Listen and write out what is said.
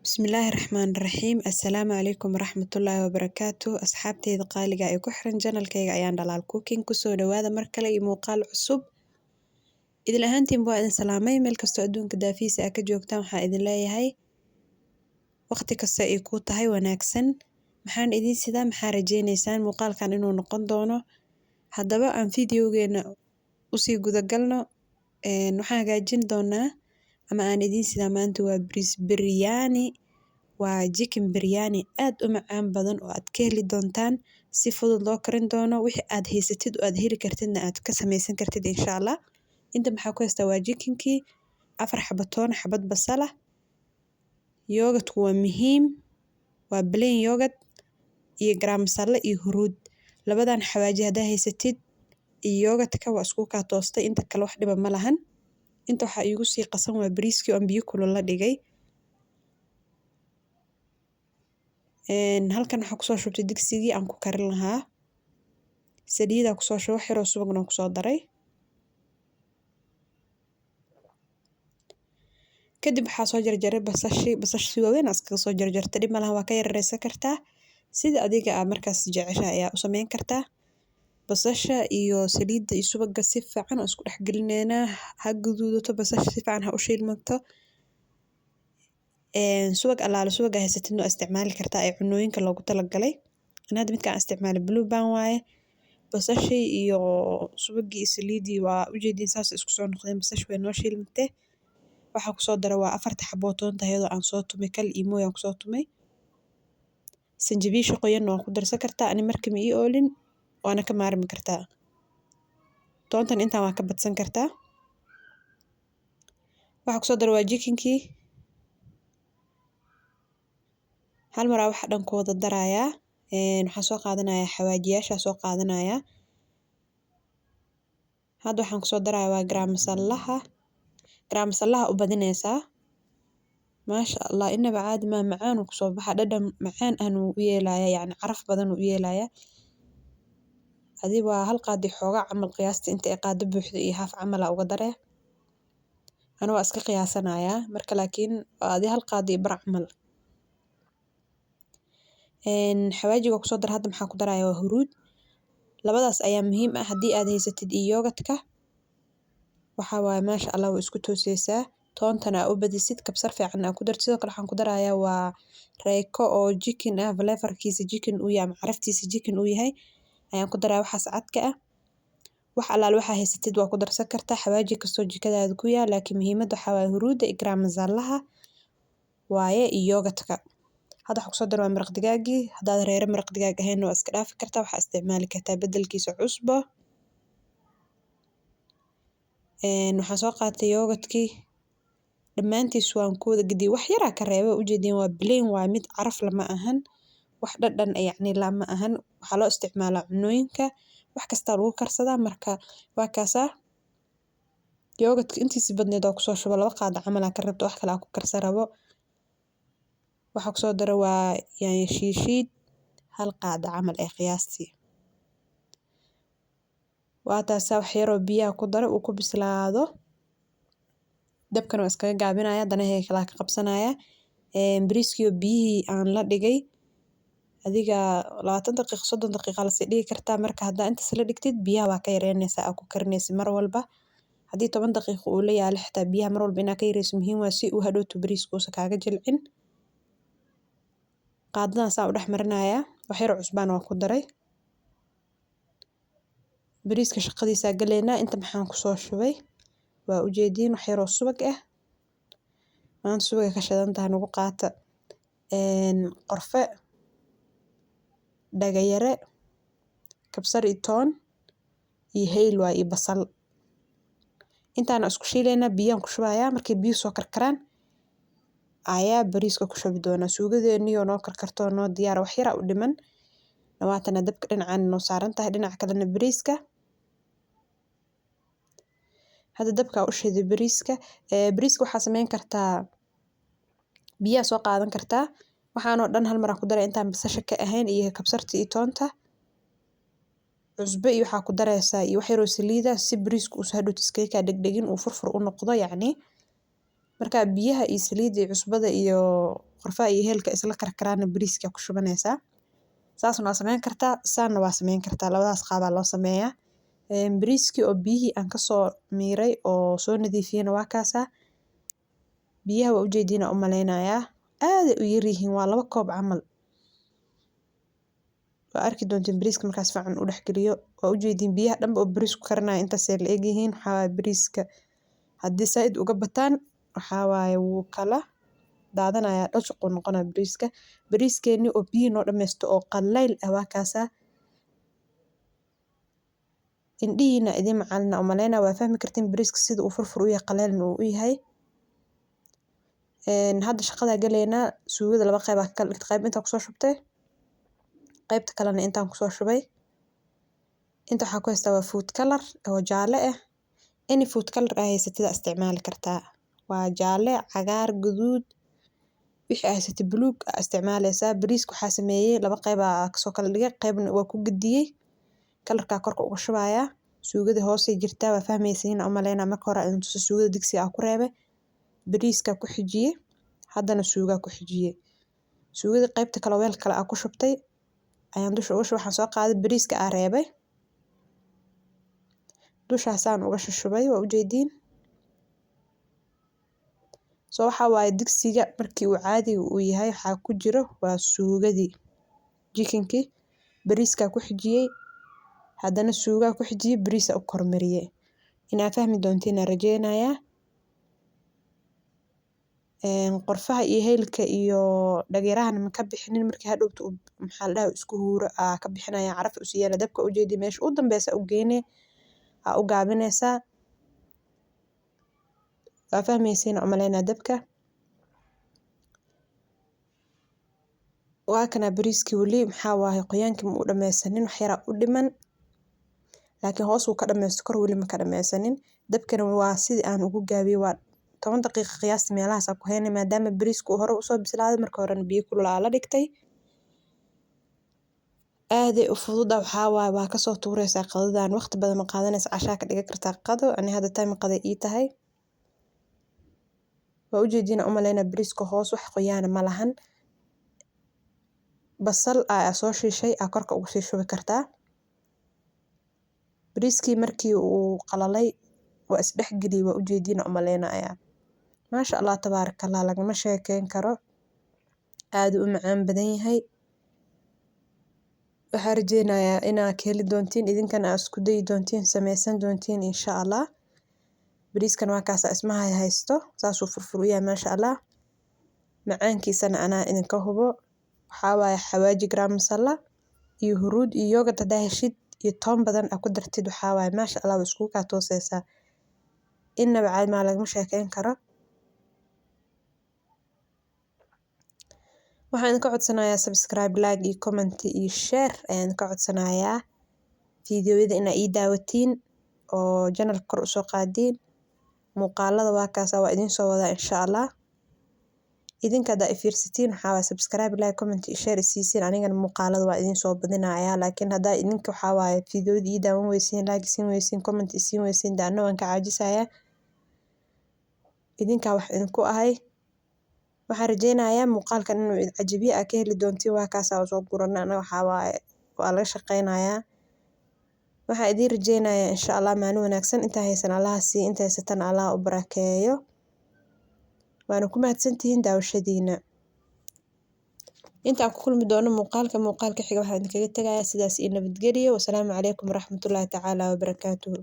بسم الله الرحمن الرحيم السلام عليكم ورحمة الله وبركاته أصحابتي قالقة ay ku xiran channelkayga ayaan dhalaal cooking kusoo dhawaada mar kale iyo muuqaal cusub idil ahaantiin waa idin salaamay meel kastoo adduunka daafiisa aad ka joogtaan waxaan idin leeyahay waqti kasta ay ku tahay wanaagsan maxaan idin sidaa maxaa rajaynaysaan muuqaalkan inuu noqon doono haddaba aan videogeena usii gudagalno waxaan hagaajin doonaa ama aan idin sidaa maanta waa biryani waa chicken biryani aad u macaan badan oo aad ka heli doontaan si fudud loo karin doono wixii aad haysatid oo aad heli kartidna aad ka samaysan kartid insha Allah inta maxaa ku haystaa waa chickenkii 4 xabo toon xabad basal yogurtku waa muhiim waa plain yogurt iyo garam masala iyo huruud labadan xawaaji hadaa haysatid iyo yogurtka waa isku ka toostay inta kale wax dhiba ma lahan inta waxa igu sii qasan waa bariiskii oo biyo kulul la dhigay halkan waxa ku soo shubtay digsigii aan ku karin lahaa saliida ku soo shubo xiro subagna ku soo daray kadib waxa soo jarjaray basashi waaweyn aska soo jarjartay dib malaha waa ka yareysan kartaa sida adiga aad markaas jeceshahay ayaa u sameyn kartaa basasha iyo saliida iyo subaga si fiican oo isku dhex gelinayna ha guduudato basasha si fiican ha u shiilmato subag alaala subaga haysatid oo isticmaali kartaa ay cunooyinka loogu talagalay inaad midkaan isticmaali blue band waaye basasha iyo subagii saliidii waa u jeedin saas isku soo noqdeen basasha way noo shiilmatay waxa ku soo dara waa 4 xabo toonta iyadoo aan soo tumay kal iyo mooy aan ku soo tumay sanjabiisha qoyan oo ku darsan kartaa ani markii ma ii oolin waana ka maarmi kartaa toontan intaan waa ka badsan kartaa waxa ku soo dara waa chickenkii hal mar waxa dhan ku wada darayaa waxaan soo qaadanayaa xawaajiyaasha soo qaadanayaa hadda waxaan ku soo darayaa waa garam masalaha u badinaysaa maasha Allah inaba caadi ma macaan ku soo baxa dhadhan macaan aan u yeelaya yani caraf badan u yeelaya hadii waa hal qaadi xooga camal qiyaasta inta ay qaado buuxda iyo half camal uga daree ana waa iska qiyaasanaya marka laakiin hadii hal qaadi bar camal xawaajiga ku soo dar hadda maxaa ku darayaa waa huruud labadaas ayaa muhiim ah hadii aad haysatid iyo yogurtka waxa waaye maasha Allah way isku toosaysaa toontana u badisid kabsar fiican aad ku dartid sidoo kale waxaan ku darayaa waa reeko oo chicken ah flavorkiisa chicken uu yahay caraftiisa chicken uu yahay ayaan ku daraa waxaas cadka ah wax alaal waxa haysatid waa ku darsan kartaa xawaaji kasto jikadaada ku yaal laakiin muhiimada waxa waa huruuda iyo garam masalaha waaye iyo yogurtka hadda waxa ku soo daraa maraq digaagii hadaad reero maraq digaag ahayn waa iska dhaafi kartaa waxa isticmaali kartaa bedelkiisa cusbo waxaan soo qaatay yogurtkii dhamaantiis waan ku wada gidiyay wax yar ka reebo u jeedin waa plain waa mid caraf lama ahan wax dhadhan yani lama ahan waxa loo isticmaalaa cunooyinka wax kasta lagu karsadaa marka waa kaasa yogurtka intiisa badneed oo ku soo shubo 2 qaado camal ka rabto wax kale ku karsan rabo waxa ku soo dara waa yaanyo shiishid 1 qaado camal ee qiyaastii waa taasa wax yar oo biyaha ku daro uu ku bislaado dabkan waa iskaga gaabinaya danahay kala ka qabsanaya bariiskii biyihii aan la dhigay adiga 20 daqiiqo 30 daqiiqo la sii dhigi kartaa marka hadaa inta la dhigtid biyaha waa ka yareynaysaa aad ku karinaysid mar walba hadii 10 daqiiqo uu la yaalo xitaa biyaha mar walba inaad ka yareysid muhiim waa si uu hadhowto bariisku kaaga jilcin qaadadan saa u dhex marinaya wax yar cusbaan waa ku daray bariiska shaqadiisa galeena inta maxaan ku soo shubay waa u jeedin wax yar oo subag ah maanta subaga ka shidan tahay nagu qaata qorfe dhagayare kabsar iyo toon iyo hayl waa iyo basal intaan isku shiileena biyaan ku shubayaa markay biyo soo karkaraan ayaa bariiska ku shubi doona suugadeeniyo noo karkarto noo diyaar wax yar u dhiman dhawaatana dabka dhinacaan noo saaran tahay dhinaca kalena bariiska hadda dabka u shiiday bariiska waxa sameyn kartaa biyaha soo qaadan kartaa waxaan oo dhan hal mar ku daray intaan basasha ka ahayn iyo kabsarta iyo toonta cusbo iyo waxa ku daraysaa iyo wax yar oo saliida si bariisku u soo hadhowto iskaga dhegdhegin uu furfur u noqdo yacni marka biyaha iyo saliida iyo cusbada iyo qorfaha iyo heelka isla karkaraana bariiska ku shubanaysaa. saasna waa sameyn kartaa, saana waa sameyn kartaa, labadaas qaabaa loo sameeyaa. bariiskii oo biyihii aan kasoo miiray oo soo nadiifiyeyna waa kaasaa. biyaha waa ujeediina u maleynayaa aaday u yar yihiin, waa 2 koob camal. waa arki doontiin bariiska markaas fiican u dhexgeliyo. waa ujeediin biyaha dhanba oo bariisku karinaya intaasay la eg yihiin. waxaa waaye bariiska haddii saaid uga bataan waxaa waaye wuu kala daadanayaa, dhashuquu noqonaa bariiska. bariiskeeni oo biyihi noo dhameysto oo qallayl ah waa kaasaa. indhihiina idin macalina u maleynaa waa fahmi kartiin bariiska sida uu furfur u yahay, qaleelna uu u yahay. hadda shaqadaa galeynaa. suugada 2 qayb ka kala dhigtay, qayb intaan kusoo shubtay, qaybta kalena intaan kusoo shubay. inta waxaa ku haystaa waa food color oo jaalle ah. any food color aa haysatid aa isticmaali kartaa. waa jaalle, cagaar, guduud, wixii aa haysatid buluug aa isticmaaleysaa. bariiska waxaa sameeyey 2 qayb aa kasoo kala dhigay, qaybna waa ku gediyey, kalarkaa korka uga shubayaa. suugada hoosay jirtaa, waa fahmaysiin u maleynaa. marka hore aan tuso suugada digsiga aa ku reebay, bariiska ku xijiyey, haddana suugaa ku xijiyey. suugada qaybta kale weel kale aa ku shubtay ayaan dusha uga shubay. waxaan soo qaaday bariiska aa reebay, dushaasaan uga shubay, waa ujeediin. waxaa waaye digsiga markii uu caadiga uu yahay waxaa ku jiro waa suugadii jikinkii. bariiskaa ku xijiyey, haddana suugaa ku xijiyey, bariisa u kormariyey. inaa fahmi doontiin aan rajeynayaa. qorfaha iyo heelka iyo dhageerahana ma ka bixinin. markii hadhowta maxaa la dhahaa isku huuro aa ka bixinaya, caraf u siiyana dabka ujeedi meesha u dambeysa u geynee aa u gaabinaysaa. waa fahmaysiin u maleynaa dabka. waa kana bariiskii weli maxaa waaye qoyaankii ma u dhameysanin, wax yaraa u dhiman, laakiin hoos uu ka dhameysto, kor weli ma ka dhameysanin. dabkana waa sidii aan ugu gaabiyey, waa 10 daqiiqo qiyaastii meelahaas aan ku haynay, maadaama bariisku uu hore usoo bislaaday. marka horena biyo kulul aa la dhigtay. aaday u fududa, waxaa waaye waa kasoo tuureysaa qadadan, waqti badan ma qaadanaysa, cashaa ka dhigan kartaa qado. ani hadda time qaday ii tahay. waa ujeediina u maleynaa bariiska hoos wax qoyaana ma lahan. basal aa soo shiishay aa korka ugu sii shubi kartaa. bariiskii markii uu qalalay waa isdhexgeliyey, waa ujeediina u maleynayaa. maasha Allah tabaarakallah, lagama sheekeyn karo. aad u macaan badan yahay. waxaan rajeynayaa inaa ka heli doontiin, idinkana aa isku dayi doontiin, sameysan doontiin insha Allah. bariiskan waa kaasa ismaha haysto, saasuu furfur u yahay maasha Allah. macaankiisana anaa idinka hubo. waxaa waaye xawaaji garam masala iyo huruud iyo yogurt haddaa heshid iyo toon badan aa ku dartid, waxaa waaye maasha Allah waa iskugu kaa tooseysaa. inaba caadi maa, lagama sheekeyn karo. waxaan idinka codsanayaa subscribe, like iyo comment iyo share ayaan idinka codsanayaa. fiidiyowyada inaa ii daawatiin oo channelka kor usoo qaadiin. muuqaalada waa kaasa, waa idin soo wadaa insha Allah. idinka haddaa i fiirsatiin waxaa waaye subscribe, like, comment iyo share isiisiin, anigana muuqaalada waa idin soo badinayaa. laakiin haddaa idinka waxaa waaye fiidiyowyada ii daawan weysiin, like isiin weysiin, comment isiin weysiin, dee anna waan ka caajisayaa. idinkaa wax idinku ahay. waxaan rajeynayaa muuqaalkan inuu idin cajabiye aa ka heli doontiin. waa kaasa oo soo gurana, anaga waxaa waaye waa laga shaqeynayaa. waxaan idin rajeynayaa insha Allah maalin wanaagsan. intaa haysan Allah siiyo, inta haysatana Allah u barakeeyo. waana ku mahadsantihiin daawashadiina. intaan ku kulmi doono muuqaalka xiga waxaan idinkaga tagayaa sidaas iyo nabadgelyo. wasalaamu calaykum waraxmatullaahi tacaala wabarakaatuhu.